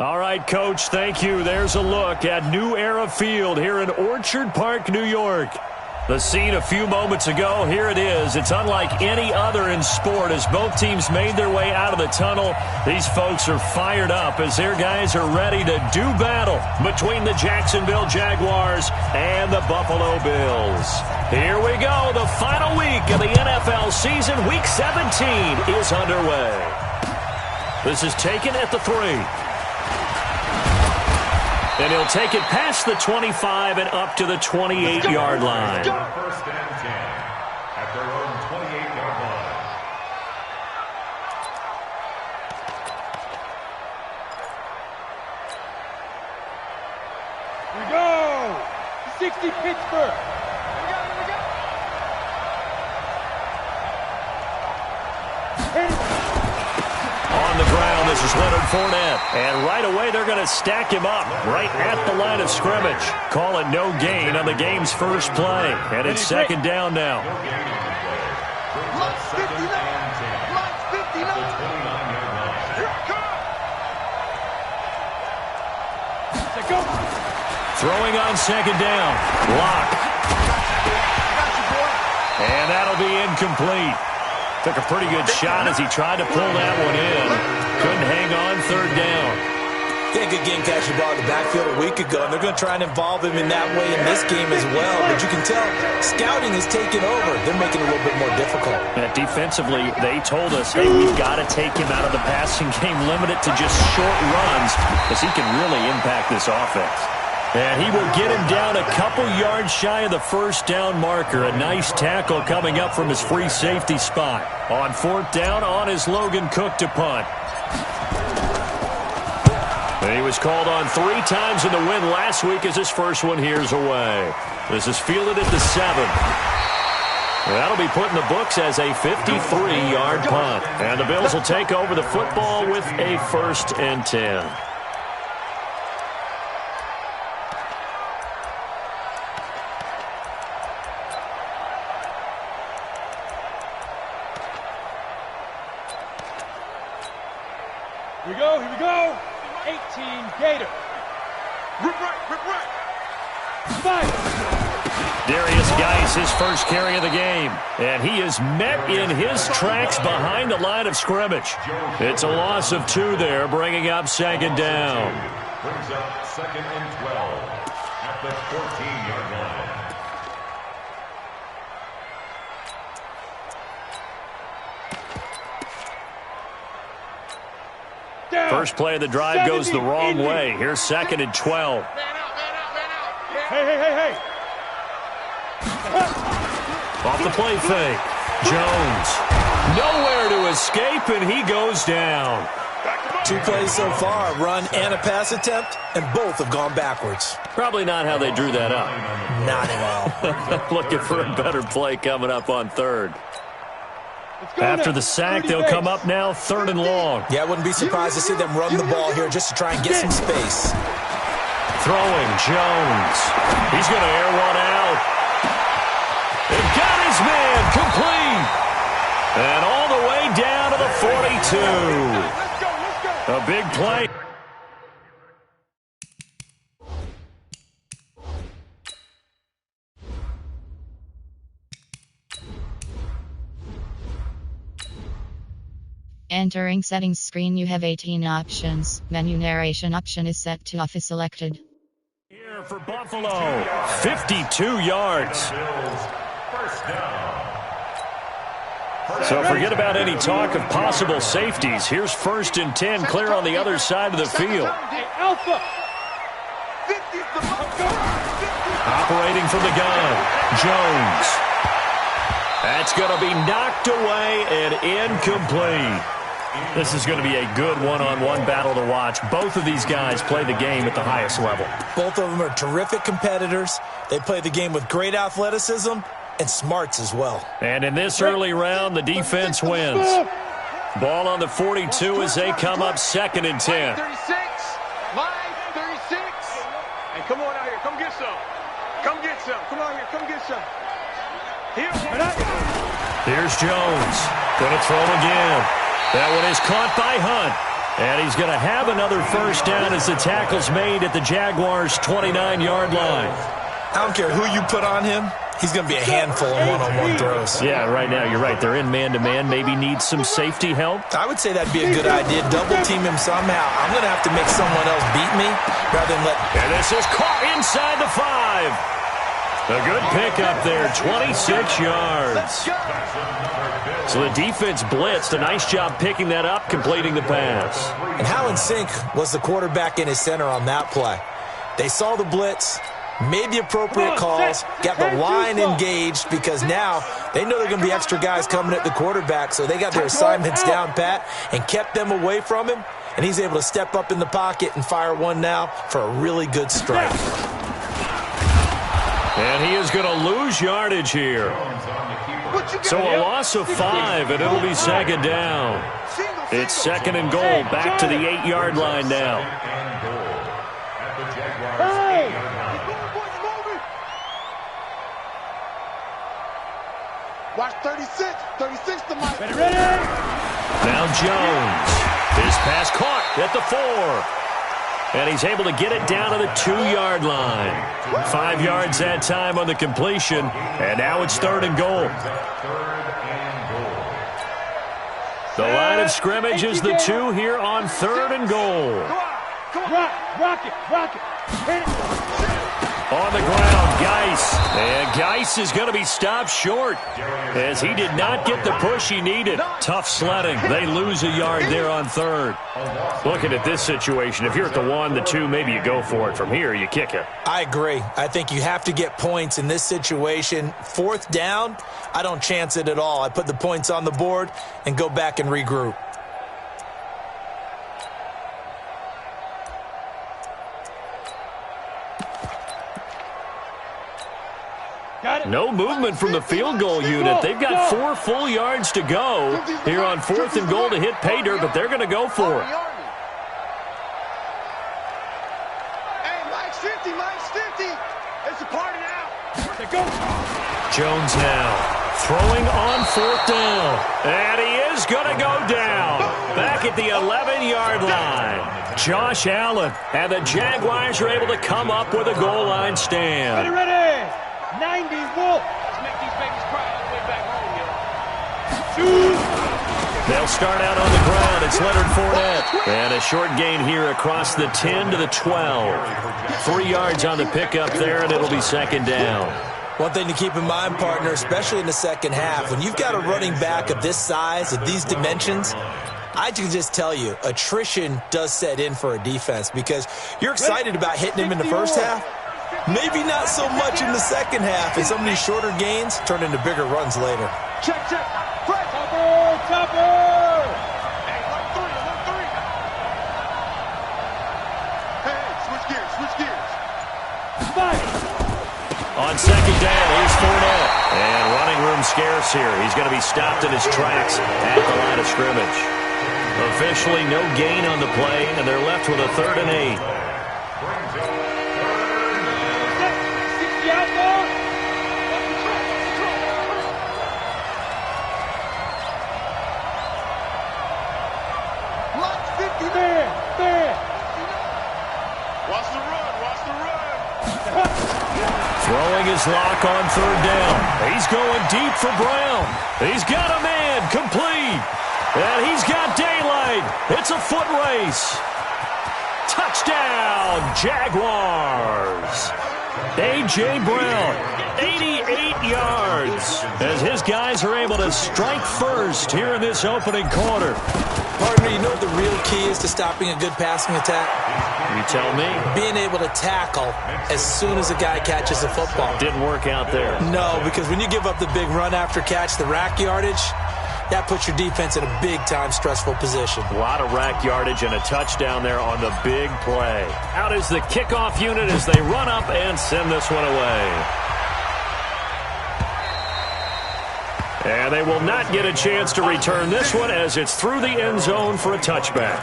All right, Coach, thank you. There's a look at New Era Field here in Orchard Park, New York. The scene a few moments ago, here it is. It's unlike any other in sport as both teams made their way out of the tunnel. These folks are fired up as their guys are ready to do battle between the Jacksonville Jaguars and the Buffalo Bills. Here we go. The final week of the NFL season, Week 17, is underway. This is taken at the 3. And he'll take it past the 25 and up to the 28-yard line. First and 10 at their own 28-yard line. Here we go! 60 Pittsburgh! On the ground, this is Leonard Fournette. And right away, they're going to stack him up right at the line of scrimmage. Call it no gain on the game's first play. And it's second down now. Throwing on second down. Lock. And that'll be incomplete. Took a pretty good shot as he tried to pull that one in. Couldn't hang on third down. Yeah, good game catch the ball in the backfield a week ago, and they're going to try and involve him in that way in this game as well. But you can tell scouting is taking over. They're making it a little bit more difficult. Defensively, they told us, hey, we've got to take him out of the passing game, limit it to just short runs, because he can really impact this offense. And he will get him down a couple yards shy of the first down marker. A nice tackle coming up from his free safety spot. On fourth down, on his Logan Cook to punt. And he was called on 3 times in the win last week as his first one here's away. This is fielded at the 7. That'll be put in the books as a 53-yard punt. And the Bills will take over the football with a 1st and 10. Here we go. 18 Gator. Rip right. Fire. Darius Geis, his first carry of the game. And he is met in his tracks behind the line of scrimmage. It's a loss of 2 there, bringing up second down. Brings up 2nd and 12 at the 14-yard line. First play of the drive goes the wrong way. Here's 2nd and 12. Hey. Off the play fake. Jones. Nowhere to escape, and he goes down. 2 plays so far, a run and a pass attempt, and both have gone backwards. Probably not how they drew that up. Not at all. Looking for a better play coming up on 3rd. After the sack, they'll come up now 3rd and long. Yeah, I wouldn't be surprised to see them run the ball here just to try and get some space. Throwing, Jones. He's going to air one out. And got his man complete. And all the way down to the 42. A big play. Entering settings screen, you have 18 options. Menu narration option is set to off is selected. Here for Buffalo, 52 yards. So forget about any talk of possible safeties. Here's 1st and 10, clear on the other side of the field. Operating from the gun, Jones. That's going to be knocked away and incomplete. This is going to be a good one-on-one battle to watch. Both of these guys play the game at the highest level. Both of them are terrific competitors. They play the game with great athleticism and smarts as well. And in this early round, the defense wins. Ball on the 42 as they come up 2nd and 10. 36, line 36. Hey, come on out here. Come get some. Come get some. Come on here. Come get some. Here's Jones. Going to throw again. That one is caught by Hunt. And he's going to have another first down as the tackle's made at the Jaguars' 29-yard line. I don't care who you put on him. He's going to be a handful of one-on-one throws. Yeah, right now, you're right. They're in man-to-man. Maybe needs some safety help. I would say that'd be a good idea. Double-team him somehow. I'm going to have to make someone else beat me rather than let... And this is caught inside the 5. A good pickup there, 26 yards. So the defense blitzed. A nice job picking that up, completing the pass. And how in sync was the quarterback in his center on that play? They saw the blitz, made the appropriate calls, got the line engaged because now they know there are going to be extra guys coming at the quarterback, so they got their assignments down pat and kept them away from him, and he's able to step up in the pocket and fire one now for a really good strike. And he is going to lose yardage here. So a loss of 5, and it'll be second down. It's second and goal, back to the 8-yard line now. Watch 36. 36 to Mike. Ready. Now Jones. His pass caught at the 4. And he's able to get it down to the 2-yard line. 5 yards that time on the completion. And now it's third and goal. The line of scrimmage is the 2 here on third and goal. Rock it. Hit it. On the ground, Geis. And Geis is going to be stopped short as he did not get the push he needed. Tough sledding. They lose a yard there on third. Looking at this situation, if you're at the 1, the 2, maybe you go for it. From here, you kick it. I agree. I think you have to get points in this situation. Fourth down, I don't chance it at all. I put the points on the board and go back and regroup. No movement from the field goal unit. They've got 4 full yards to go here on fourth and goal to hit pay dirt, but they're going to go for it. Hey, Mike's 50. It's a party now. Jones now throwing on fourth down. And he is going to go down. Back at the 11-yard line. Josh Allen and the Jaguars are able to come up with a goal line stand. Ready. 90 Wolf. Let's make these babies cry all the way back home, yo. They'll start out on the ground. It's Leonard Fournette. And a short gain here across the 10 to the 12. 3 yards on the pickup there, and it'll be second down. One thing to keep in mind, partner, especially in the second half, when you've got a running back of this size, of these dimensions, I can just tell you, attrition does set in for a defense because you're excited about hitting him in the first half. Maybe not so much in the second half, and some of these shorter gains turn into bigger runs later. Check. Topper. Hey, 1-3. Hey, switch gears. On second down, here's Fournette. And running room scarce here. He's going to be stopped in his tracks at the line of scrimmage. Officially no gain on the play, and they're left with a 3rd and 8. Throwing his lock on 3rd down. He's going deep for Brown. He's got a man complete. And he's got daylight. It's a foot race. Touchdown, Jaguars. A.J. Brown, 88 yards, as his guys are able to strike first here in this opening quarter. Partner, you know what the real key is to stopping a good passing attack? You tell me. Being able to tackle as soon as a guy catches a football. Didn't work out there. No, because when you give up the big run after catch, the rack yardage, that puts your defense in a big-time stressful position. A lot of rack yardage and a touchdown there on the big play. Out is the kickoff unit as they run up and send this one away. And they will not get a chance to return this one as it's through the end zone for a touchback.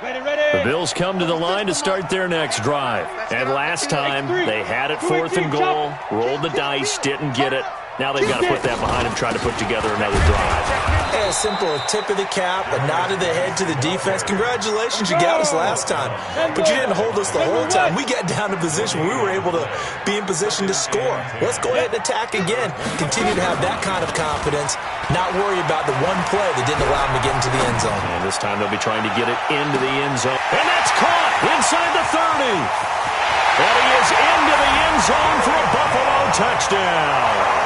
The Bills come to the line to start their next drive. And last time, they had it 4th and goal, rolled the dice, didn't get it. Now they've got to put that behind them, try to put together another drive. Yeah, simple, a tip of the cap, a nod of the head to the defense. Congratulations, you got us last time. But you didn't hold us the whole time. We got down to position where we were able to be in position to score. Let's go ahead and attack again. Continue to have that kind of confidence, not worry about the one play that didn't allow them to get into the end zone. And this time they'll be trying to get it into the end zone. And that's caught inside the 30. And he is into the end zone for a Buffalo touchdown.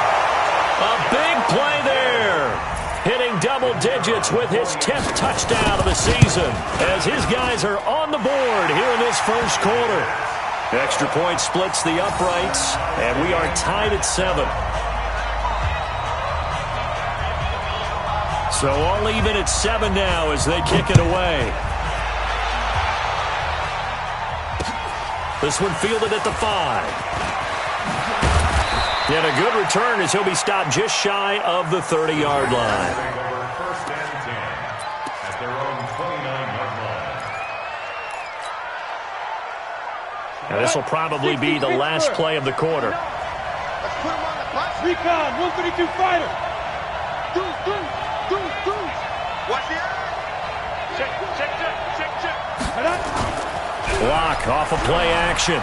A big play there. Hitting double digits with his 10th touchdown of the season as his guys are on the board here in this first quarter. Extra point splits the uprights, and we are tied at 7. So all even at 7 now as they kick it away. This one fielded at the 5. And a good return as he'll be stopped just shy of the 30-yard line. First and 10 at their own 29-yard line. And this will probably be the last play of the quarter. Let's put him on the bus. Recon, 132 fighter. Deuce. Watch the eye. Check. Block off of play action.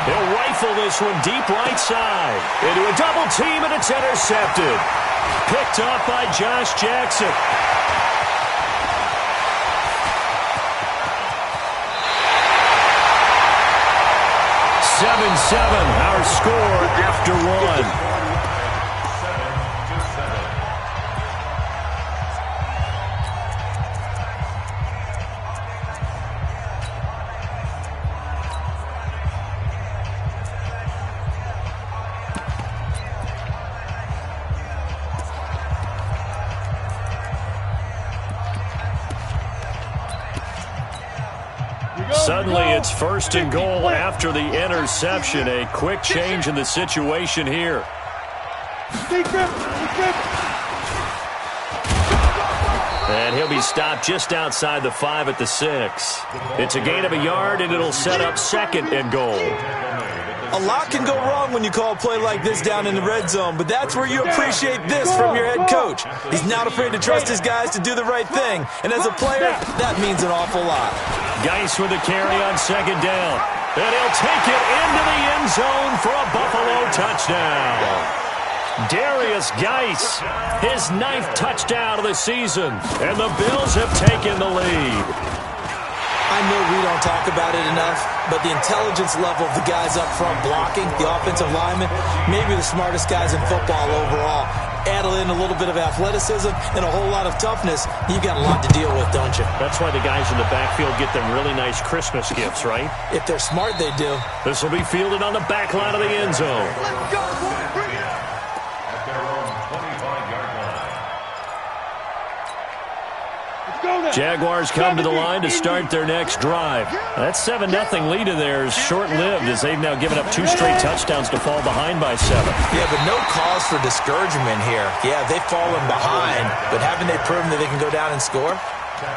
He'll rifle this one deep right side. Into a double team, and it's intercepted. Picked off by Josh Jackson. Seven, our score after 1. Suddenly, it's 1st and goal after the interception. A quick change in the situation here. And he'll be stopped just outside the 5 at the 6. It's a gain of a yard, and it'll set up 2nd and goal. A lot can go wrong when you call a play like this down in the red zone, but that's where you appreciate this from your head coach. He's not afraid to trust his guys to do the right thing, and as a player, that means an awful lot. Geis with a carry on 2nd down. And he'll take it into the end zone for a Buffalo touchdown. Darius Geis, his 9th touchdown of the season, and the Bills have taken the lead. I know we don't talk about it enough, but the intelligence level of the guys up front blocking, the offensive linemen, maybe the smartest guys in football overall. Add in a little bit of athleticism and a whole lot of toughness, you've got a lot to deal with, don't you? That's why the guys in the backfield get them really nice Christmas gifts, right? If they're smart, they do. This will be fielded on the back line of the end zone. Let's go, boy. Bring it. At their own 25-yard line. Jaguars come to the line to start their next drive. That 7-0 lead of theirs short-lived as they've now given up 2 straight touchdowns to fall behind by 7. Yeah, but no cause for discouragement here. Yeah, they've fallen behind, but haven't they proven that they can go down and score?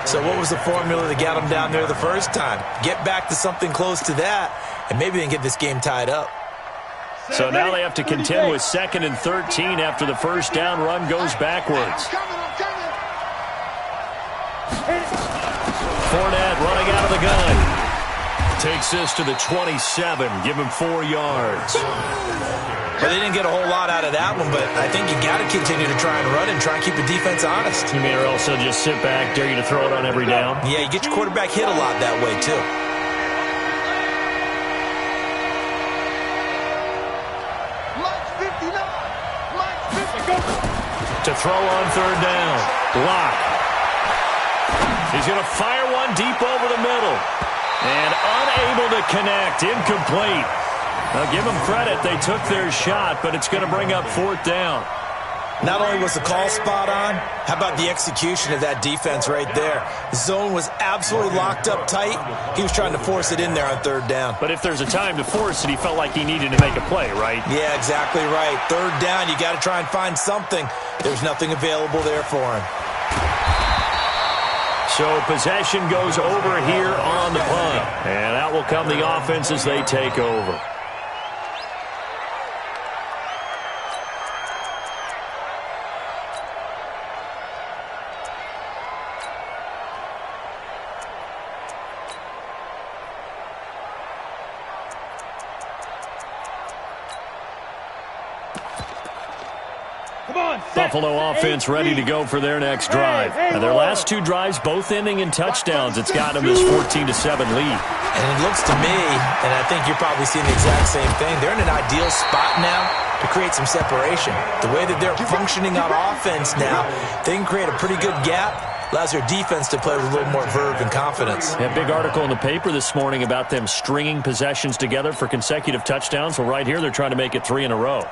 So what was the formula that got them down there the first time? Get back to something close to that, and maybe they can get this game tied up. So now they have to contend with 2nd and 13 after the first down run goes backwards. I'm coming. Fournette running out of the gun. Takes this to the 27. Give him 4 yards. But they didn't get a whole lot out of that one, but I think you got to continue to try and run and try and keep the defense honest. You mean or else they'll just sit back, dare you to throw it on every down? Yeah, you get your quarterback hit a lot that way, too. To throw on 3rd down. Block. He's going to fire one deep over the middle. And unable to connect. Incomplete. Now, give them credit. They took their shot, but it's going to bring up 4th down. Not only was the call spot on, how about the execution of that defense right there? The zone was absolutely locked up tight. He was trying to force it in there on 3rd down. But if there's a time to force it, he felt like he needed to make a play, right? Yeah, exactly right. 3rd down, you got to try and find something. There's nothing available there for him. So possession goes over here on the punt. And out will come the offense as they take over. Buffalo offense ready to go for their next drive. And their last two drives both ending in touchdowns. It's got them this 14-7 lead. And it looks to me, and I think you're probably seeing the exact same thing, they're in an ideal spot now to create some separation. The way that they're functioning on offense now, they can create a pretty good gap. Allows their defense to play with a little more verve and confidence. A big article in the paper this morning about them stringing possessions together for consecutive touchdowns. Well, right here, they're trying to make it 3 in a row.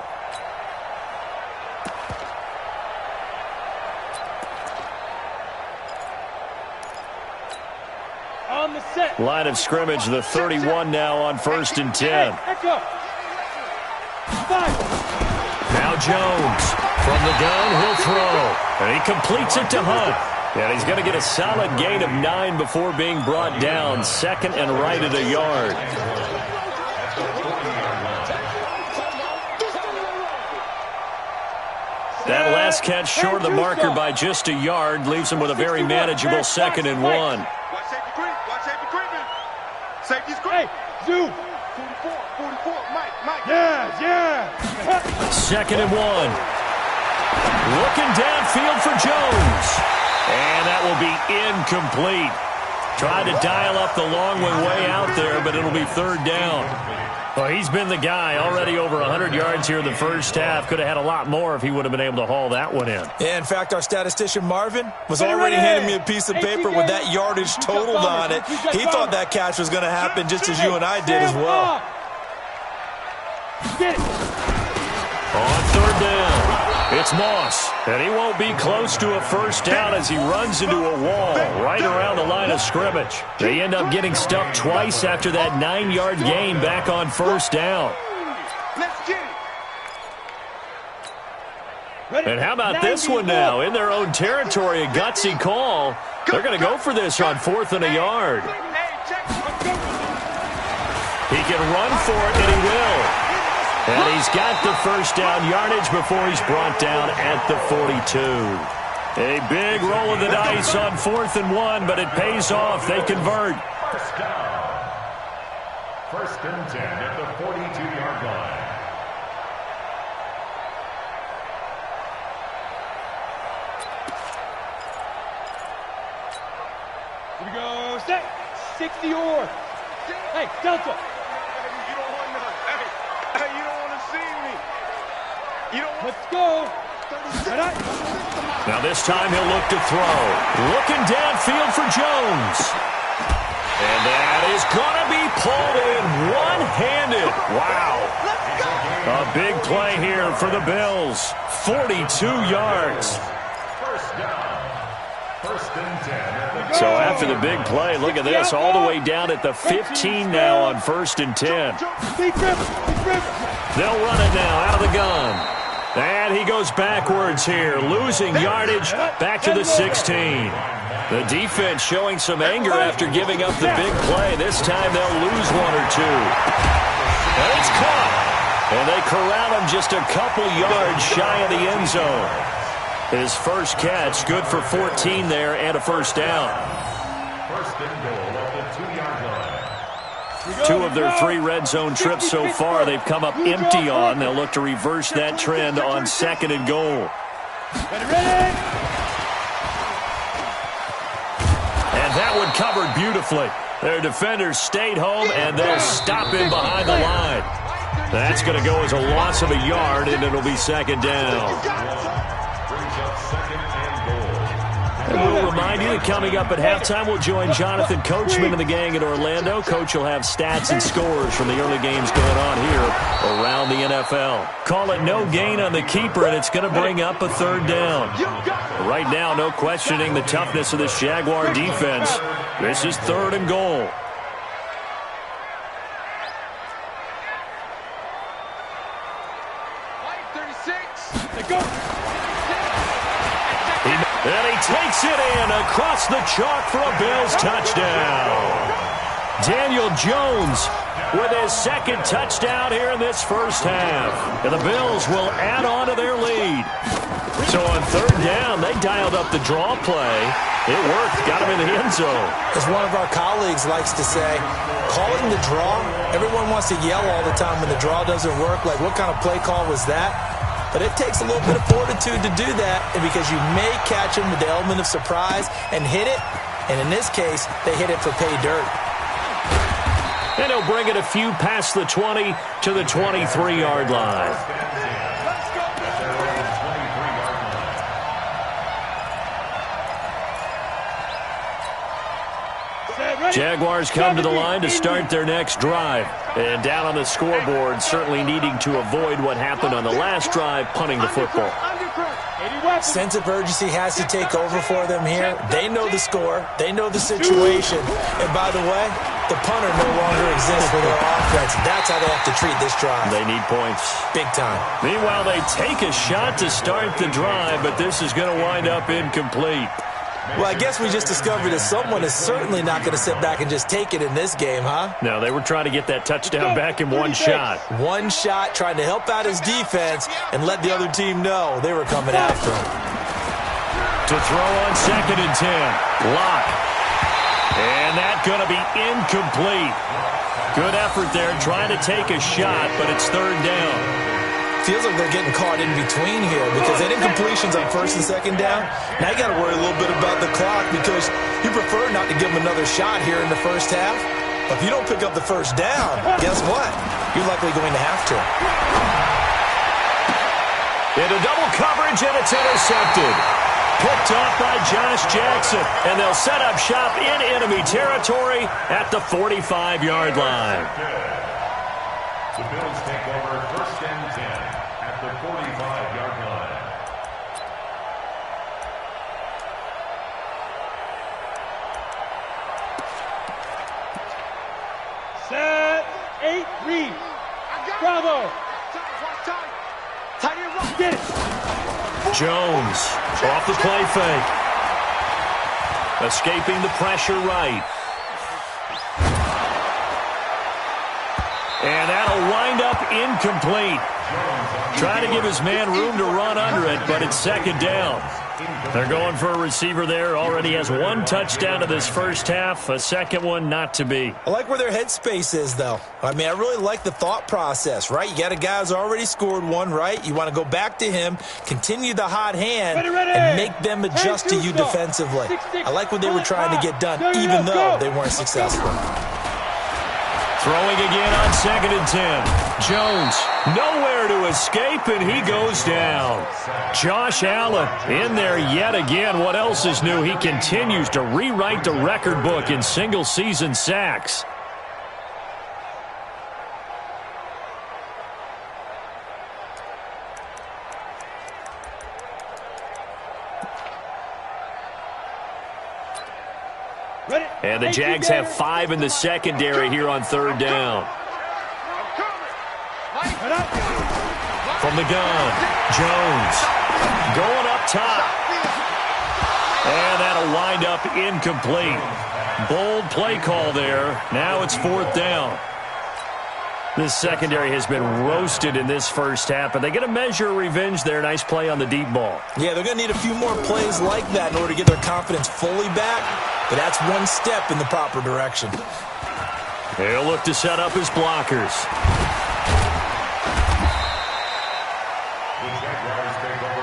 Line of scrimmage, the 31 now on 1st and 10. Now Jones from the gun, he'll throw. And he completes it to Hunt. And he's going to get a solid gain of 9 before being brought down. Second and right at a yard. That last catch short of the marker by just a yard leaves him with a very manageable 2nd and 1. Safety's great. Hey, Zoo. 44, Mike. Yeah. 2nd and 1. Looking downfield for Jones. And that will be incomplete. Tried to dial up the long way out there, but it'll be 3rd down. Well, he's been the guy. Already over 100 yards here in the first half. Could have had a lot more if he would have been able to haul that one in. Yeah, in fact, our statistician Marvin was already handing me a piece of paper with that yardage totaled on it. He thought that catch was going to happen just as you and I did as well. On 3rd down. It's Moss, and he won't be close to a 1st down as he runs into a wall right around the line of scrimmage. They end up getting stuffed twice after that 9-yard gain back on 1st down. And how about this one now? In their own territory, a gutsy call. They're going to go for this on 4th and a yard. He can run for it, and he will. And he's got the 1st down yardage before he's brought down at the 42. A big roll of the dice on 4th and 1, but it pays off. They convert. 1st down. 1st and 10 at the 42-yard line. Here we go. Set. 60 or. Hey, Delta. Let's go. Now this time he'll look to throw. Looking downfield for Jones. And that is going to be pulled in one-handed. Wow. A big play here for the Bills. 42 yards. 1st down. 1st and 10. So after the big play, look at this. All the way down at the 15 now on 1st and 10. They'll run it now out of the gun. And he goes backwards here, losing yardage back to the 16. The defense showing some anger after giving up the big play. This time they'll lose 1 or 2. And it's caught. And they corral him just a couple yards shy of the end zone. His first catch, good for 14 there and a 1st down. 1st and goal at the 2-yard line. 2 of their 3 red zone trips so far they've come up empty on. They'll look to reverse that trend on 2nd and goal. And that one covered beautifully. Their defenders stayed home, and they'll stop him behind the line. That's going to go as a loss of a yard, and it'll be 2nd down. And we'll remind you that coming up at halftime, we'll join Jonathan Coachman and the gang in Orlando. Coach will have stats and scores from the early games going on here around the NFL. Call it no gain on the keeper, and it's going to bring up a 3rd down. Right now, no questioning the toughness of this Jaguar defense. This is 3rd and goal. And he takes it in across the chalk for a Bills touchdown. Daniel Jones with his second touchdown here in this first half. And the Bills will add on to their lead. So on third down, they dialed up the draw play. It worked. Got him in the end zone. As one of our colleagues likes to say, calling the draw, everyone wants to yell all the time when the draw doesn't work. Like, what kind of play call was that? But it takes a little bit of fortitude to do that, and because you may catch him with the element of surprise and hit it. And in this case, they hit it for pay dirt. And he'll bring it a few past the 20 to the 23-yard line. Jaguars come to the line to start their next drive. And down on the scoreboard, certainly needing to avoid what happened on the last drive, punting the football. Sense of urgency has to take over for them here. They know the score. They know the situation. And by the way, the punter no longer exists for their offense. That's how they have to treat this drive. They need points. Big time. Meanwhile, they take a shot to start the drive, but this is going to wind up incomplete. Well, I guess we just discovered that someone is certainly not going to sit back and just take it in this game, huh? No, they were trying to get that touchdown back in one shot. One shot, trying to help out his defense and let the other team know they were coming after him. To throw on 2nd and 10. Lock. And that's going to be incomplete. Good effort there, trying to take a shot, but it's third down. Feels like they're getting caught in between here because they did completions on 1st and 2nd down. Now you got to worry a little bit about the clock because you prefer not to give them another shot here in the first half. But if you don't pick up the first down, guess what? You're likely going to have to. Into double coverage, and it's intercepted. Picked off by Josh Jackson, and they'll set up shop in enemy territory at the 45-yard line. The Bills take over 1st and 10 at the 45-yard line. Set, 8, read. Bravo. Get it. Jones off the play fake. Escaping the pressure right. And that'll wind up incomplete. Trying to give his man room to run under it, but it's 2nd down. They're going for a receiver there. Already has one touchdown in this first half. A second one not to be. I like where their headspace is, though. I mean, I really like the thought process, right? You got a guy who's already scored one, right? You want to go back to him, continue the hot hand, and make them adjust to you defensively. I like what they were trying to get done, even though they weren't successful. Throwing again on 2nd and 10. Jones nowhere to escape, and he goes down. Josh Allen in there yet again. What else is new? He continues to rewrite the record book in single-season sacks. And the Jags have 5 in the secondary here on 3rd down. From the gun, Jones going up top. And that'll wind up incomplete. Bold play call there. Now it's 4th down. This secondary has been roasted in this first half, but they get a measure of revenge there. Nice play on the deep ball. Yeah, they're going to need a few more plays like that in order to get their confidence fully back, but that's one step in the proper direction. They'll look to set up his blockers.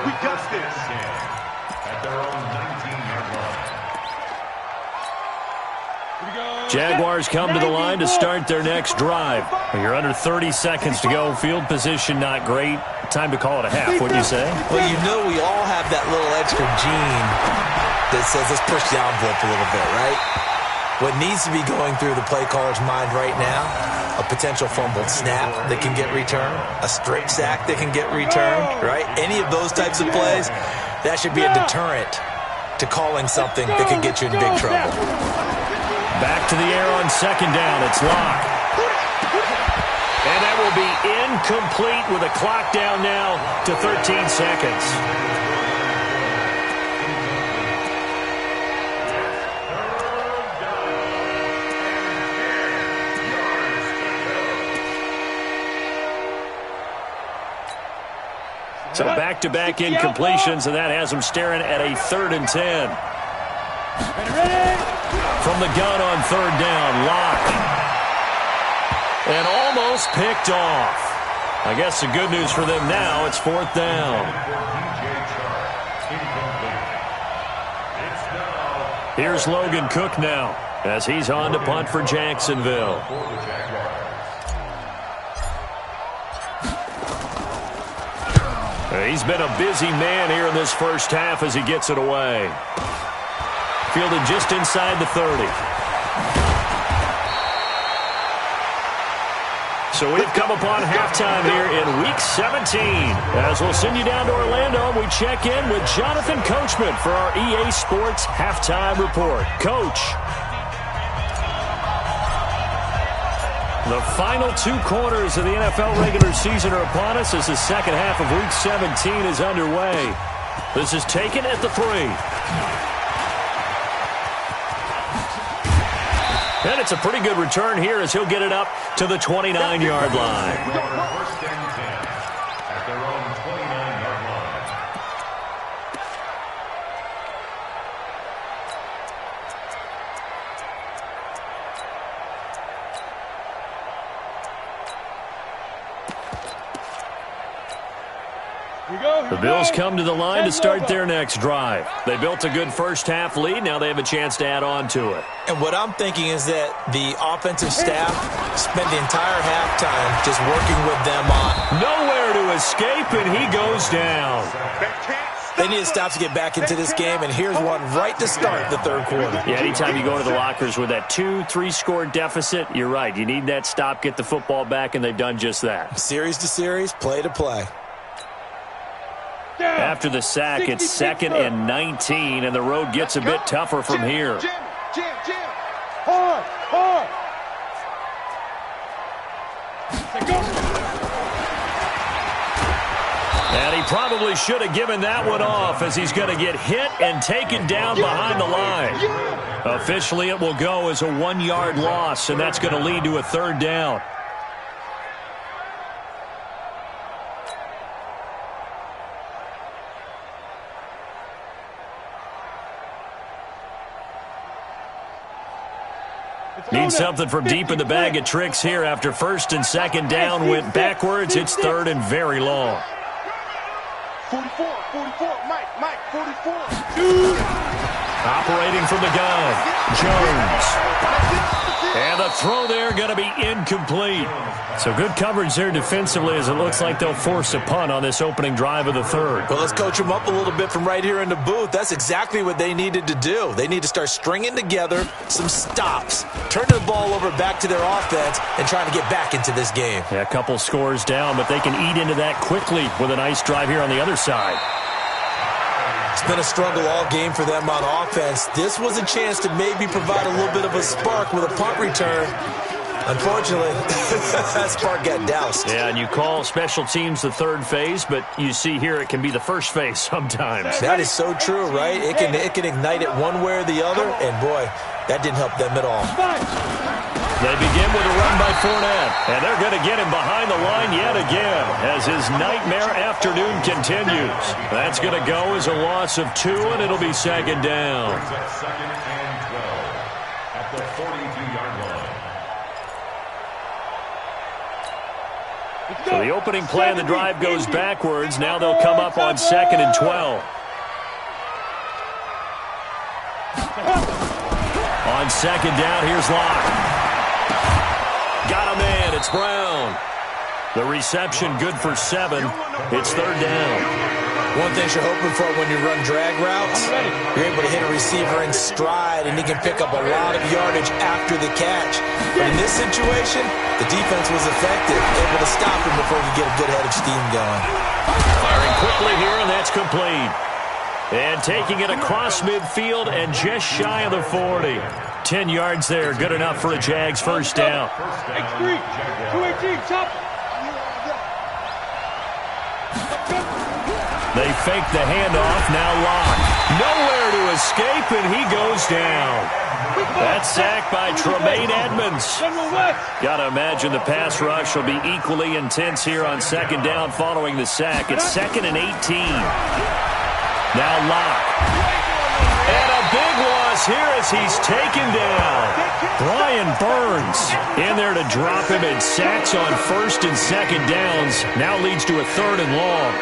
We got this. At their own 19-yard line. Jaguars come to the line to start their next drive. You're under 30 seconds to go. Field position not great. Time to call it a half, wouldn't you say? Well, you know we all have that little extra gene that says let's push the envelope a little bit, right? What needs to be going through the play caller's mind right now, a potential fumbled snap that can get returned, a strip sack that can get returned, right? Any of those types of plays, that should be a deterrent to calling something that could get you in big trouble. Back to the air on 2nd down. It's Locke. And that will be incomplete with a clock down now to 13 seconds. So back-to-back incompletions, and that has them staring at a 3rd and 10. From the gun on 3rd down, Locke. And almost picked off. I guess the good news for them now, it's 4th down. Here's Logan Cook now as he's on to punt for Jacksonville. He's been a busy man here in this first half as he gets it away. Fielded just inside the 30. So we've come upon halftime here in Week 17. As we'll send you down to Orlando, we check in with Jonathan Coachman for our EA Sports Halftime Report. Coach. The final 2 quarters of the NFL regular season are upon us as the second half of Week 17 is underway. This is taken at the 3. And it's a pretty good return here as he'll get it up to the 29-yard line. First and 10 at their own 29-yard line. The Bills come to the line to start their next drive. They built a good first-half lead. Now they have a chance to add on to it. And what I'm thinking is that the offensive staff spent the entire halftime just working with them on nowhere to escape, and he goes down. They need to stop to get back into this game, and here's one right to start the 3rd quarter. Yeah, anytime you go into the lockers with that 2-3 score deficit, you're right. You need that stop, get the football back, and they've done just that. Series to series, play to play. After the sack, it's 2nd and 19, and the road gets a bit tougher from here. Jim. Hard. And he probably should have given that one off as he's going to get hit and taken down behind the line. Officially, it will go as a 1-yard loss, and that's going to lead to a 3rd down. Need something from deep in the bag of tricks here after 1st and 2nd down went backwards. It's 3rd and very long. 44, Mike, 44. Operating from the gun, Jones. And the throw there going to be incomplete. So good coverage there defensively as it looks like they'll force a punt on this opening drive of the 3rd. Well, let's coach them up a little bit from right here in the booth. That's exactly what they needed to do. They need to start stringing together some stops, turning the ball over back to their offense, and trying to get back into this game. Yeah, a couple scores down, but they can eat into that quickly with a nice drive here on the other side. It's been a struggle all game for them on offense. This was a chance to maybe provide a little bit of a spark with a punt return. Unfortunately, that spark got doused. Yeah, and you call special teams the 3rd phase, but you see here it can be the 1st phase sometimes. That is so true, right? It can ignite it one way or the other, and boy, that didn't help them at all. They begin with a run by Fournette, and they're going to get him behind the line yet again as his nightmare afternoon continues. That's going to go as a loss of 2, and it'll be 2nd down. 2nd and 12 at the 42-yard line. So the opening play of the drive goes backwards. Now they'll come up on 2nd and 12. On 2nd down, here's Locke. Got a man. It's Brown. The reception good for 7. It's 3rd down. One thing you're hoping for when you run drag routes, you're able to hit a receiver in stride, and he can pick up a lot of yardage after the catch. But in this situation, the defense was effective, able to stop him before he could get a good head of steam going. Firing quickly here, and that's complete. And taking it across midfield and just shy of the 40. 10 yards there, good enough for a Jags 1st down. X3, 218, chop. They fake the handoff, now Locke. Nowhere to escape, and he goes down. That's sacked by Tremaine Edmonds. Got to imagine the pass rush will be equally intense here on second down following the sack. It's 2nd and 18. Now Locke. And a big loss here as he's taken down. Brian Burns in there to drop him, and sacks on 1st and 2nd downs. Now leads to a 3rd and long.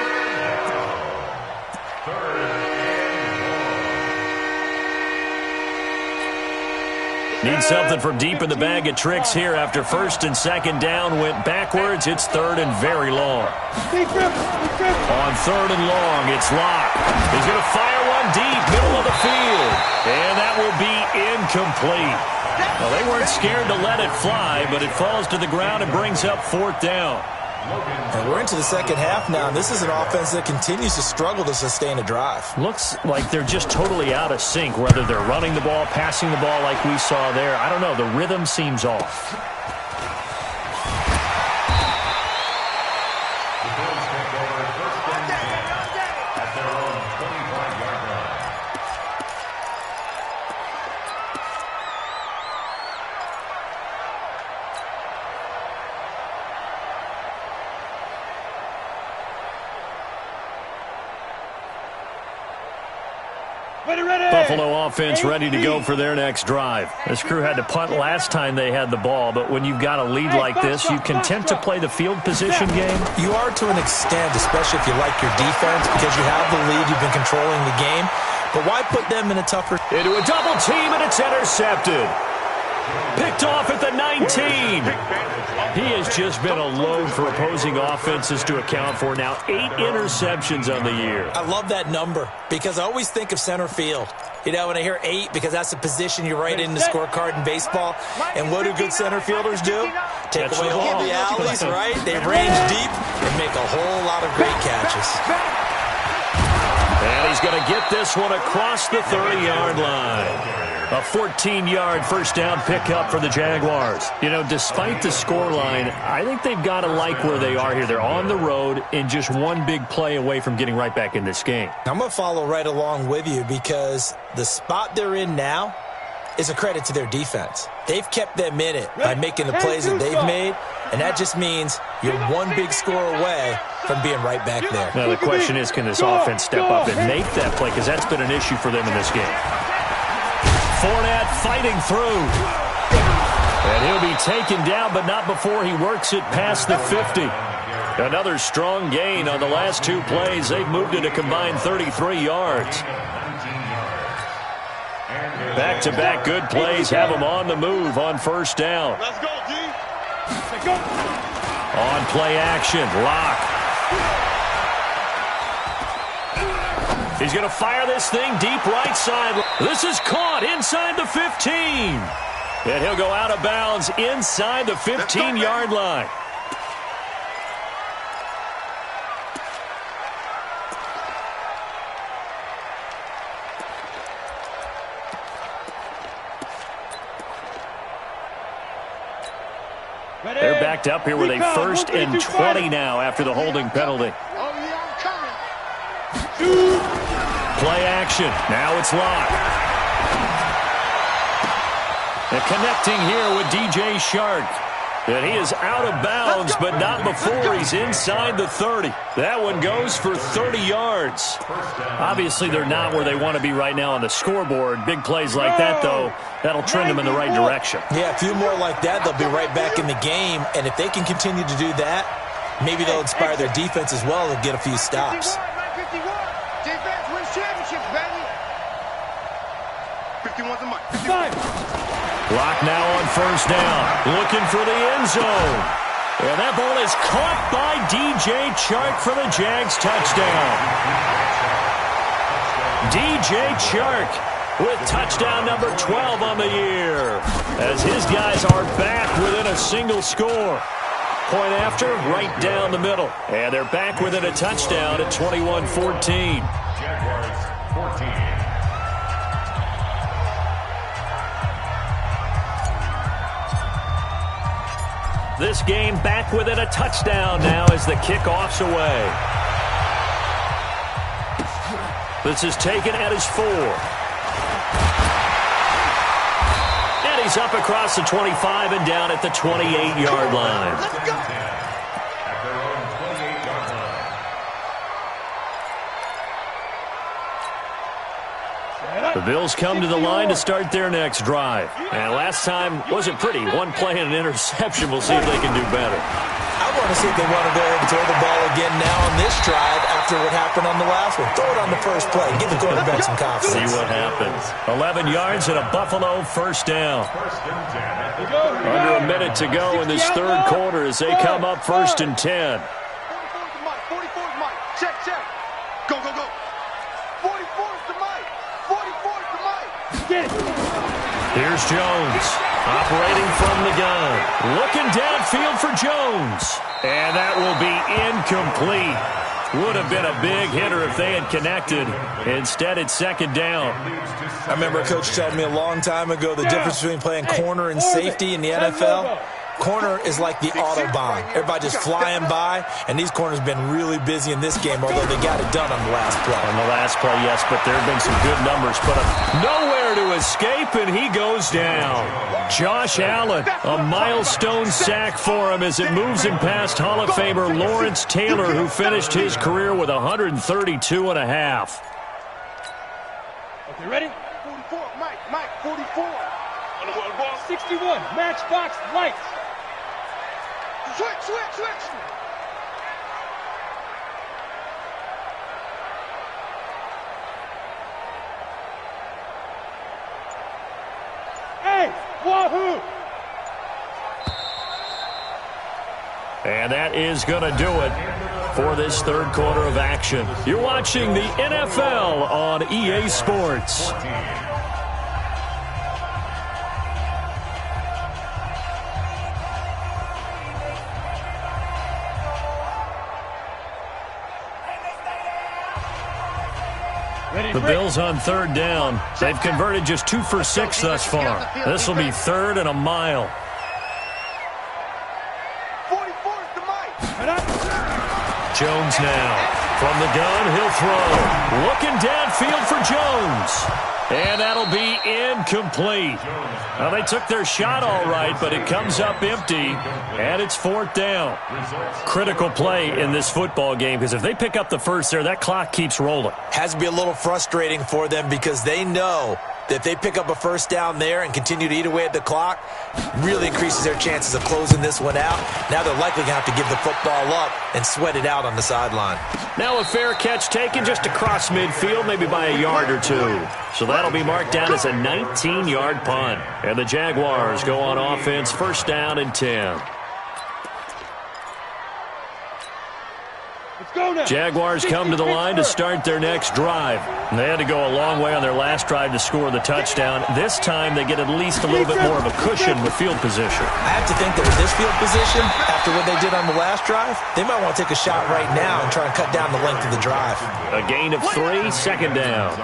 Need something from deep in the bag of tricks here after 1st and 2nd down went backwards. It's 3rd and very long. On 3rd and long, it's Locke. He's going to fire one deep, middle of the field. And that will be incomplete. Well, they weren't scared to let it fly, but it falls to the ground and brings up 4th down. And we're into the second half now. This is an offense that continues to struggle to sustain a drive. Looks like they're just totally out of sync, whether they're running the ball, passing the ball like we saw there. I don't know. The rhythm seems off. Buffalo offense ready to go for their next drive. This crew had to punt last time they had the ball, but when you've got a lead like this, you content to play the field position game? You are to an extent, especially if you like your defense, because you have the lead, you've been controlling the game. But why put them in a tougher... Into a double team, and it's intercepted. Picked off at the 19. He has just been a load for opposing offenses to account for. Now 8 interceptions on the year. I love that number because I always think of center field. You know, when I hear 8, because that's the position you write in the scorecard in baseball. And what do good center fielders do? Take away all the alleys, right? They range deep and make a whole lot of great catches. And he's going to get this one across the 30-yard line. A 14-yard first down pickup for the Jaguars. You know, despite the scoreline, I think they've got to like where they are here. They're on the road and just one big play away from getting right back in this game. I'm going to follow right along with you because the spot they're in now is a credit to their defense. They've kept them in it by making the plays that they've made, and that just means you're one big score away from being right back there. Now, the question is, can this offense step up and make that play? Because that's been an issue for them in this game. Fournette fighting through. And he'll be taken down, but not before he works it past the 50. Another strong gain on the last 2 plays. They've moved it a combined 33 yards. Back-to-back good plays have them on the move on first down. Let's go, D. On play action, Locke. He's going to fire this thing deep right side. This is caught inside the 15. And he'll go out of bounds inside the 15-yard line. They're backed up here with a 1st and 20 now after the holding penalty. Play action. Now it's Locke. And connecting here with DJ Shark. And he is out of bounds, but not before he's inside the 30. That one goes for 30 yards. Obviously, they're not where they want to be right now on the scoreboard. Big plays like that, though, that'll trend them in the right direction. Yeah, a few more like that, they'll be right back in the game. And if they can continue to do that, maybe they'll inspire their defense as well and get a few stops. Defense wins championships, baby. 51's a mark. Locke now on first down, looking for the end zone. And that ball is caught by DJ Chark for the Jags touchdown. DJ Chark with touchdown number 12 on the year, as his guys are back within a single score. Point after, right down the middle. And they're back within a touchdown at 21-14. Jaguars 14. This game back within a touchdown now as the kickoff's away. This is taken at his 4. Carries up across the 25 and down at the 28-yard line. Let's go. At their own 28-yard line. The Bills come to the line to start their next drive. And last time wasn't pretty. One play and an interception. We'll see if they can do better. I want to see if they want to go ahead and throw the ball again now on this drive after what happened on the last one. Throw it on the first play. Give the quarterback some confidence. See what happens. 11 yards and a Buffalo first down. First and 10. Under a minute to go in this third quarter as they come up first and 10. 44 is the mic. 44 is the mic. Check, check. Go, go, go. 44 is the mic. 44 is the mic. Here's Jones, operating from the gun. Looking downfield for Jones. And that will be incomplete. Would have been a big hitter if they had connected. Instead, it's second down. I remember a coach told me a long time ago the difference between playing corner and safety in the NFL. Corner is like the Autobahn. Everybody just flying by, and these corners have been really busy in this game, although they got it done on the last play. On the last play, yes, but there have been some good numbers put up. Nowhere to escape, and he goes down. Josh Allen, a milestone sack for him as it moves him past Hall of Famer Lawrence Taylor, who finished his career with 132 and a half. Okay, ready? 44, Mike, 44. On the ball. 61, matchbox lights. Switch. Hey, wahoo! And that is going to do it for this third quarter of action. You're watching the NFL on EA Sports. The Bills on third down. They've converted just 2 for 6 thus far. This will be third and a mile. 44 is the mic. Jones now. From the gun, he'll throw. Looking downfield for Jones. And that'll be incomplete. Now, they took their shot all right, but it comes up empty, and it's fourth down. Critical play in this football game, because if they pick up the first there, that clock keeps rolling. Has to be a little frustrating for them because they know that if they pick up a first down there and continue to eat away at the clock, really increases their chances of closing this one out. Now they're likely going to have to give the football up and sweat it out on the sideline. Now a fair catch taken just across midfield, maybe by a yard or two. So that'll be marked down as a 19-yard punt. And the Jaguars go on offense, first down and 10. Jaguars come to the line to start their next drive. They had to go a long way on their last drive to score the touchdown. This time they get at least a little bit more of a cushion with field position. I have to think that with this field position, after what they did on the last drive, they might want to take a shot right now and try and cut down the length of the drive. A gain of 3, second down.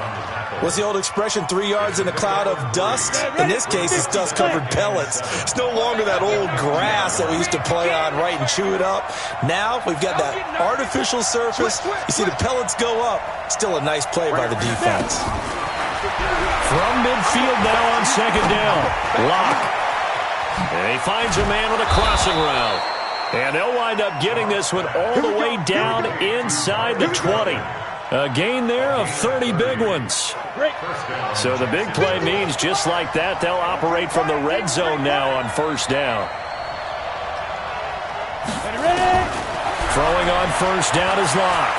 What's the old expression, 3 yards in a cloud of dust? In this case, it's dust-covered pellets. It's no longer that old grass that we used to play on, right, and chew it up. Now we've got that artificial surface. You see the pellets go up. Still a nice play by the defense. From midfield now on second down. Lock. And he finds a man with a crossing route. And they'll wind up getting this one all the way down inside the 20. A gain there of 30 big ones. So the big play means just like that, they'll operate from the red zone now on first down. Throwing on first down is Locke.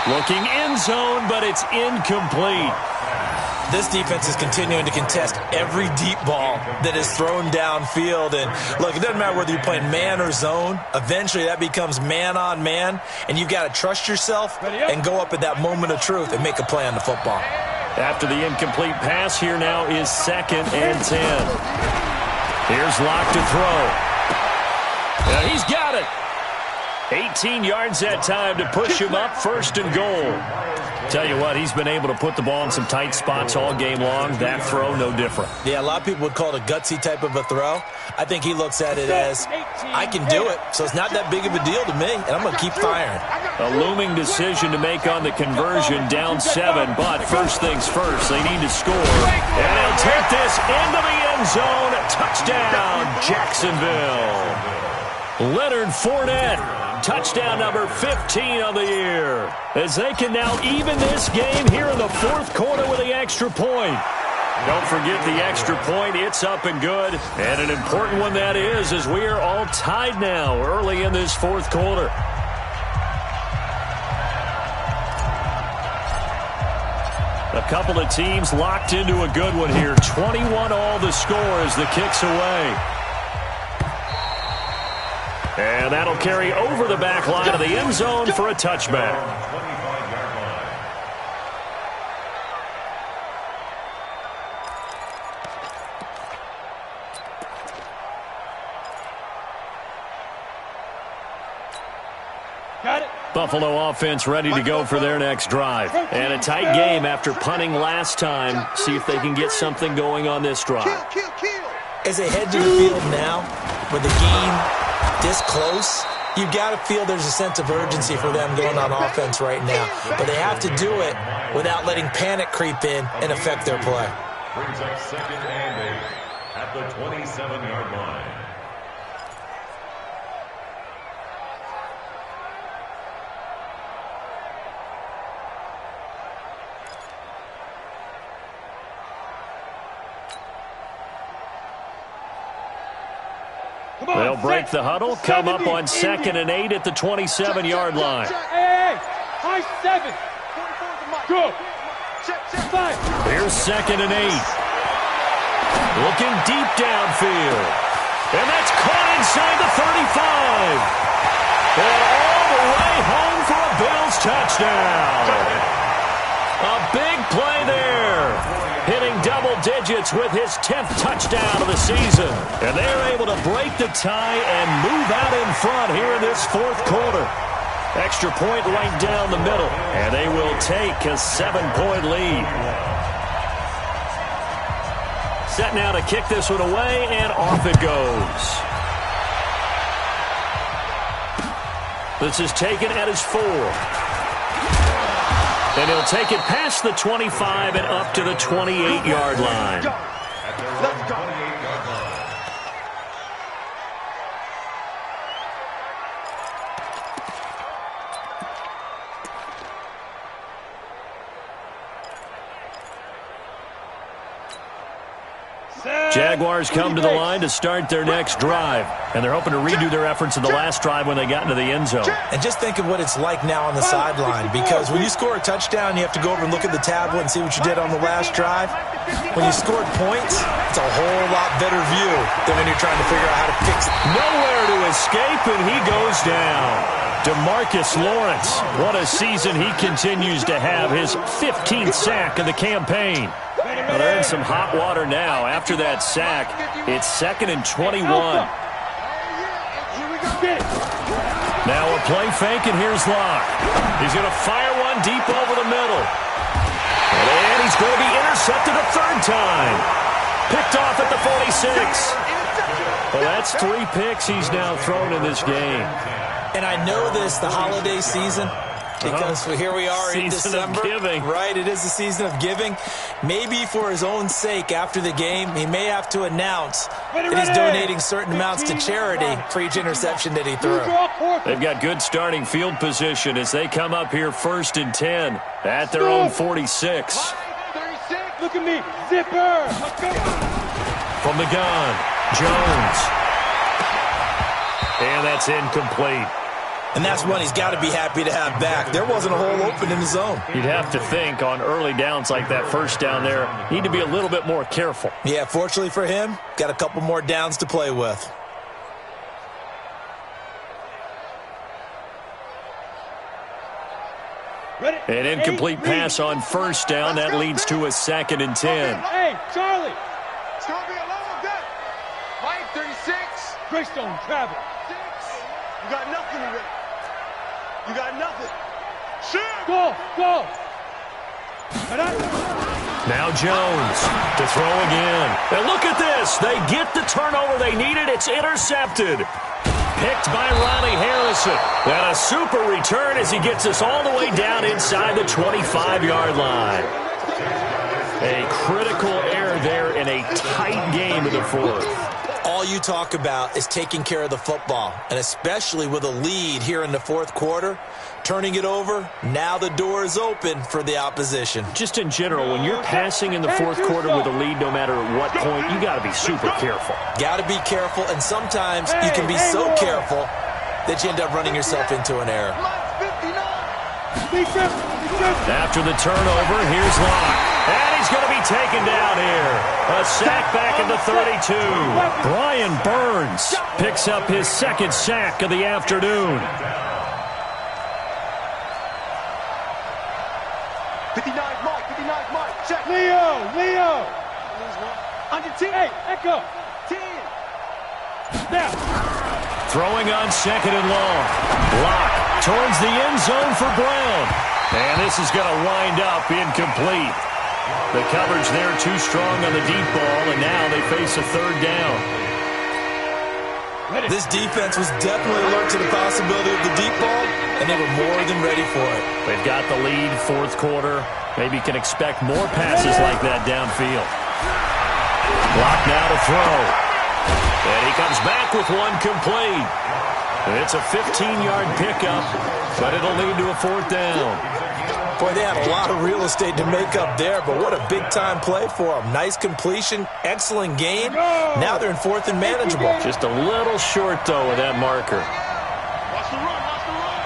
Looking end zone, but it's incomplete. This defense is continuing to contest every deep ball that is thrown downfield. And, look, it doesn't matter whether you're playing man or zone. Eventually, that becomes man-on-man, and you've got to trust yourself and go up at that moment of truth and make a play on the football. After the incomplete pass, here now is second and 10. Here's Locke to throw. He's got it. 18 yards that time to push him up, 1st and goal. Tell you what, he's been able to put the ball in some tight spots all game long. That throw, no different. Yeah, a lot of people would call it a gutsy type of a throw. I think he looks at it as, I can do it, so it's not that big of a deal to me, and I'm going to keep firing. A looming decision to make on the conversion, down 7, but first things first, they need to score. And they'll take this into the end zone. Touchdown, Jacksonville. Leonard Fournette. Touchdown number 15 on the year, as they can now even this game here in the 4th quarter with the extra point. Don't forget the extra point. It's up and good, and an important one that is, as we are all tied now early in this 4th quarter. A couple of teams locked into a good one here. 21 all the score as the kick's away. And that'll carry over the back line of the end zone for a touchback. Got it. Buffalo offense ready to go for their next drive. And a tight game after punting last time. See if they can get something going on this drive. As they head to the field now, with the game this close, you've got to feel there's a sense of urgency for them going on offense right now. But they have to do it without letting panic creep in and affect their play. Brings up 2nd and 8 at the 27-yard line. They'll break the huddle, come up on 2nd and 8 at the 27-yard line. Hey, high 7. Go. Here's 2nd and 8. Looking deep downfield. And that's caught inside the 35. And all the way home for a Bills touchdown. A big play there. Hitting double digits with his 10th touchdown of the season. And they're able to break the tie and move out in front here in this 4th quarter. Extra point right down the middle. And they will take a 7-point lead. Set now to kick this one away, and off it goes. This is taken at his 4. And he'll take it past the 25 and up to the 28-yard line. Let's go. Jaguars come to the line to start their next drive. And they're hoping to redo their efforts in the last drive when they got into the end zone. And just think of what it's like now on the sideline, because when you score a touchdown, you have to go over and look at the tablet and see what you did on the last drive. When you scored points, it's a whole lot better view than when you're trying to figure out how to fix it. Nowhere to escape, and he goes down. DeMarcus Lawrence, what a season he continues to have, his 15th sack of the campaign. Well, they're in some hot water now. After that sack, it's 2nd and 21. Now a play fake, and here's Locke. He's going to fire one deep over the middle. And he's going to be intercepted a 3rd time. Picked off at the 46. Well, that's 3 picks he's now thrown in this game. And I know this, the holiday season, because here we are in December. Season of giving. Right, it is the season of giving. Maybe for his own sake after the game, he may have to announce that he's donating certain amounts to charity for each interception that he threw. They've got good starting field position as they come up here 1st and 10 at their own 46. 36. Look at me. Zipper. From the gun, Jones. And that's incomplete. And that's one he's got to be happy to have back. There wasn't a hole open in the zone. You'd have to think on early downs like that first down there, need to be a little bit more careful. Yeah, fortunately for him, got a couple more downs to play with. An incomplete pass on 1st down. That leads to a 2nd and 10. Hey, Charlie. It's going to be a long day. Mike, 36. Greystone, travel. 6. You got nothing to do. You got nothing. Go, go. Now Jones to throw again. And look at this. They get the turnover they needed. It's intercepted. Picked by Ronnie Harrison. And a super return as he gets us all the way down inside the 25-yard line. A critical error there in a tight game in the fourth. All you talk about is taking care of the football, and especially with a lead here in the fourth quarter, turning it over, now the door is open for the opposition. Just in general, when you're passing in the fourth quarter with a lead, no matter at what point, you got to be super careful. Got to be careful, and sometimes you can be so careful that you end up running yourself into an error. After the turnover, here's Locke. And he's going to be taken down here. A sack back at the 32. Brian Burns picks up his second sack of the afternoon. 59's Mike, 59's Mike. Check. Leo. Under 10. Hey, Echo. 10. Now. Throwing on second and long. Locke towards the end zone for Brown. And this is going to wind up incomplete. The coverage there too strong on the deep ball, and now they face a third down. This defense was definitely alert to the possibility of the deep ball, and they were more than ready for it. They've got the lead, fourth quarter. Maybe you can expect more passes like that downfield. Locke now to throw. And he comes back with one complete. It's a 15-yard pickup, but it'll lead to a fourth down. Boy, they had a lot of real estate to make up there, but what a big-time play for them. Nice completion, excellent game. Now they're in fourth and manageable. Just a little short, though, with that marker. Watch the run, watch the run.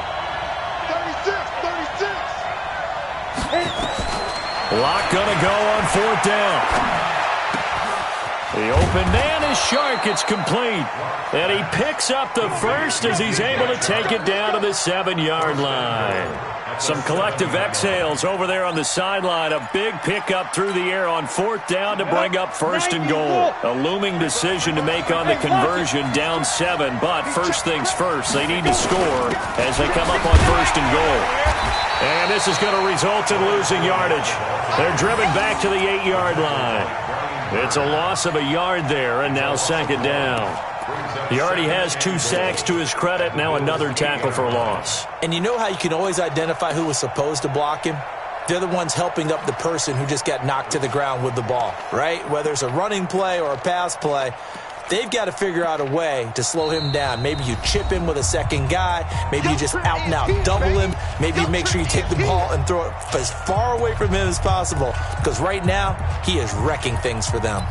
36. Locke gonna go on fourth down. The open man is Shark. It's complete. And he picks up the first as he's able to take it down to the 7-yard line. Some collective exhales over there on the sideline. A big pickup through the air on fourth down to bring up first and goal. A looming decision to make on the conversion, down 7. But first things first, they need to score as they come up on first and goal. And this is going to result in losing yardage. They're driven back to the 8-yard line. It's a loss of a yard there, and now second down. He already has 2 sacks to his credit, now another tackle for loss. And you know how you can always identify who was supposed to block him? They're the ones helping up the person who just got knocked to the ground with the ball, right? Whether it's a running play or a pass play, they've got to figure out a way to slow him down. Maybe you chip him with a second guy. Maybe you just out-and-out double him. Maybe you make sure you take the ball and throw it as far away from him as possible. Because right now, he is wrecking things for them.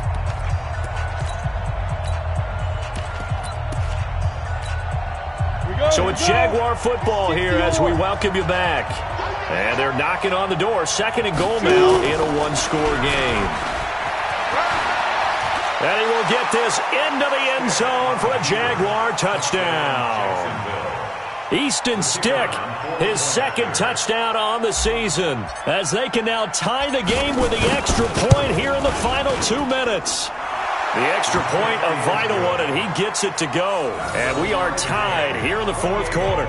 So it's Jaguar football here as we welcome you back. And they're knocking on the door. Second and goal now in a one-score game. And he will get this into the end zone for a Jaguar touchdown. Easton Stick, his second touchdown on the season, as they can now tie the game with the extra point here in the final 2 minutes. The extra point, a vital one, and he gets it to go. And we are tied here in the fourth quarter.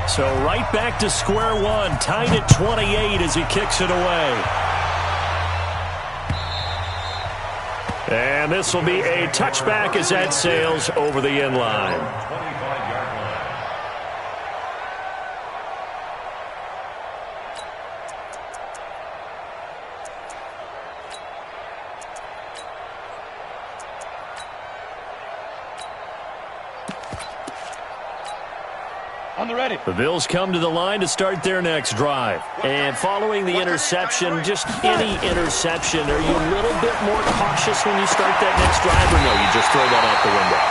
So right back to square one, tied at 28 as he kicks it away. And this will be a touchback as that sails over the end line. On the ready. The Bills come to the line to start their next drive. And following the interception, just any interception, are you a little bit more cautious when you start that next drive, or no, you just throw that out the window?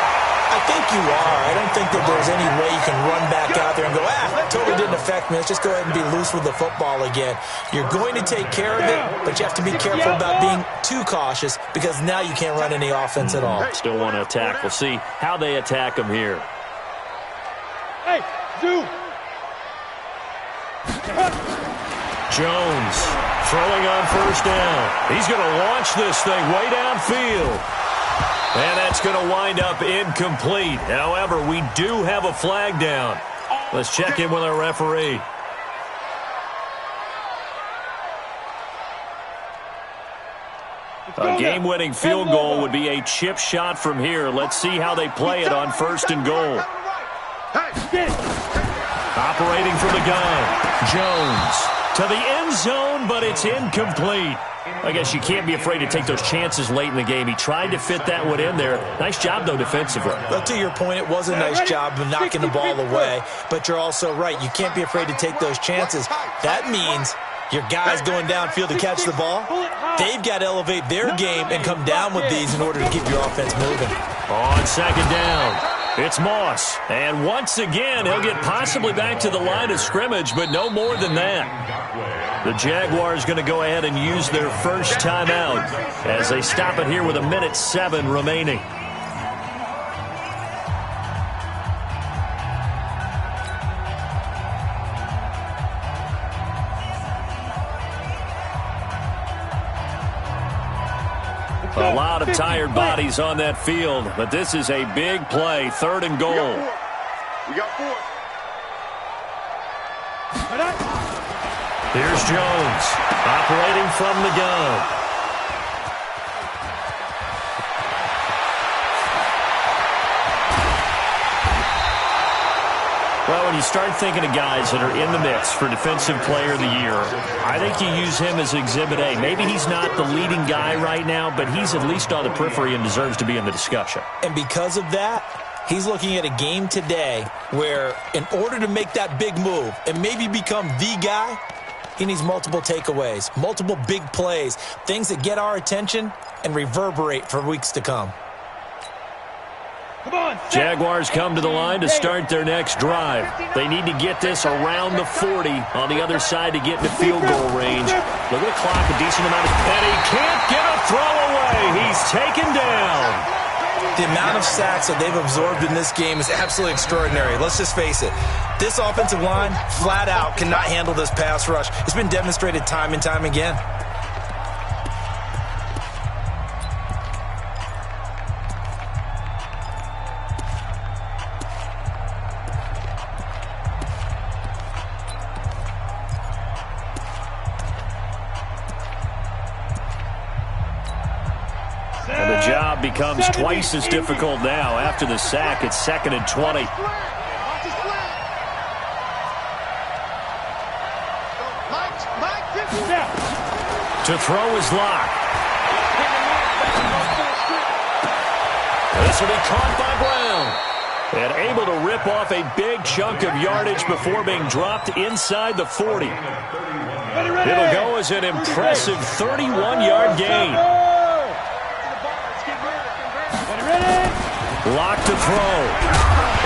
I think you are. I don't think that there's any way you can run back out there and go, totally didn't affect me. Let's just go ahead and be loose with the football again. You're going to take care of it, but you have to be careful about being too cautious because now you can't run any offense at all. Still want to attack. We'll see how they attack him here. Hey, Zoo. Jones throwing on first down. He's going to launch this thing way downfield. And that's going to wind up incomplete. However, we do have a flag down. Let's check in with our referee. A game-winning field goal would be a chip shot from here. Let's see how they play it on first and goal. Operating from the gun. Jones to the end zone, but it's incomplete. I guess you can't be afraid to take those chances late in the game. He tried to fit that one in there. Nice job, though, defensively. But to your point, it was a nice job of knocking the ball away. But you're also right. You can't be afraid to take those chances. That means your guys going downfield to catch the ball, they've got to elevate their game and come down with these in order to keep your offense moving. On second down, it's Moss. And once again, he'll get possibly back to the line of scrimmage, but no more than that. The Jaguars going to go ahead and use their first timeout as they stop it here with 1:07 remaining. A lot of tired bodies on that field, but this is a big play, third and goal. We got 4. Here's Jones, operating from the gun. Well, when you start thinking of guys that are in the mix for Defensive Player of the Year, I think you use him as Exhibit A. Maybe he's not the leading guy right now, but he's at least on the periphery and deserves to be in the discussion. And because of that, he's looking at a game today where in order to make that big move and maybe become the guy, he needs multiple takeaways, multiple big plays, things that get our attention and reverberate for weeks to come. Jaguars come to the line to start their next drive. They need to get this around the 40 on the other side to get into field goal range. Look at the clock, a decent amount of... And he can't get a throw away. He's taken down. The amount of sacks that they've absorbed in this game is absolutely extraordinary. Let's just face it. This offensive line, flat out, cannot handle this pass rush. It's been demonstrated time and time again. And the job becomes twice as difficult now. After the sack, it's 2nd and 20. To throw is locked. This will be caught by Brown. And able to rip off a big chunk of yardage before being dropped inside the 40. It'll go as an impressive 31-yard gain. Locked to throw.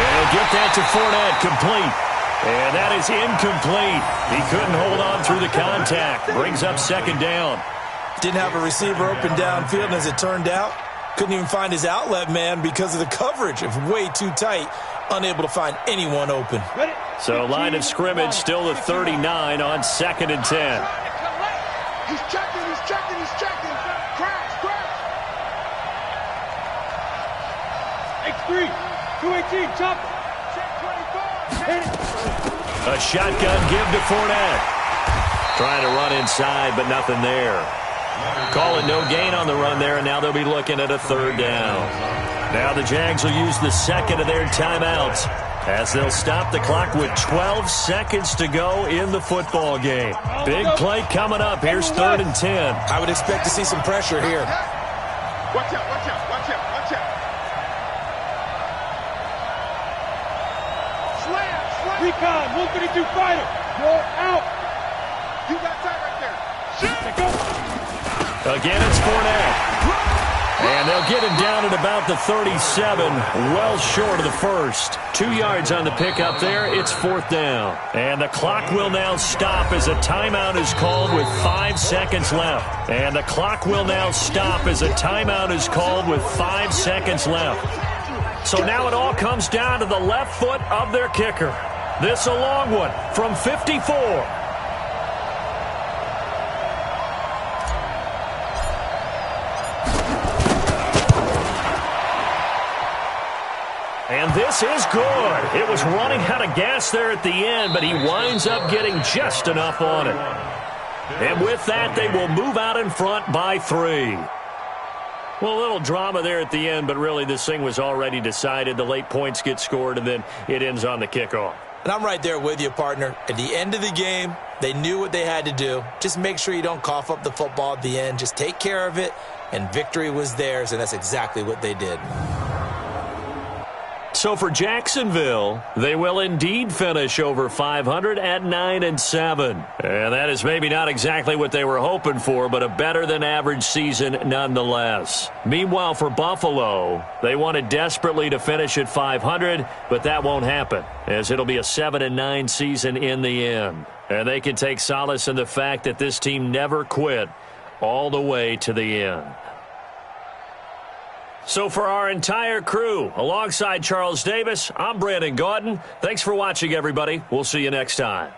And he'll get that to Fournette, complete. And that is incomplete. He couldn't hold on through the contact. Brings up 2nd down. Didn't have a receiver open downfield, and as it turned out, couldn't even find his outlet man because of the coverage. It was way too tight, unable to find anyone open. So line of scrimmage still the 39 on 2nd and 10. He's checking, he's checking, he's checking. Crash, crash. X3, 218, chopper. A shotgun give to Fournette. Trying to run inside, but nothing there. Call it no gain on the run there, and now they'll be looking at a 3rd down. Now the Jags will use the 2nd of their timeouts as they'll stop the clock with 12 seconds to go in the football game. Big play coming up. Here's 3rd and 10. I would expect to see some pressure here. Watch out, watch out, watch out, watch out. Slam, slam. Recon, 132 fighter. You're out. You got time right there. Shoot. Go. Again, it's Fournette. And they'll get him down at about the 37, well short of the first. 2 yards on the pickup there. It's 4th down. And the clock will now stop as a timeout is called with 5 seconds left. And the clock will now stop as a timeout is called with 5 seconds left. So now it all comes down to the left foot of their kicker. This a long one from 54. And this is good. It was running out of gas there at the end, but he winds up getting just enough on it. And with that, they will move out in front by 3. Well, a little drama there at the end, but really this thing was already decided. The late points get scored, and then it ends on the kickoff. And I'm right there with you, partner. At the end of the game, they knew what they had to do. Just make sure you don't cough up the football at the end. Just take care of it, and victory was theirs, and that's exactly what they did. So for Jacksonville, they will indeed finish over 500 at 9-7. And that is maybe not exactly what they were hoping for, but a better-than-average season nonetheless. Meanwhile, for Buffalo, they wanted desperately to finish at 500, but that won't happen, as it'll be a 7-9 season in the end. And they can take solace in the fact that this team never quit all the way to the end. So for our entire crew, alongside Charles Davis, I'm Brandon Gaudin. Thanks for watching, everybody. We'll see you next time.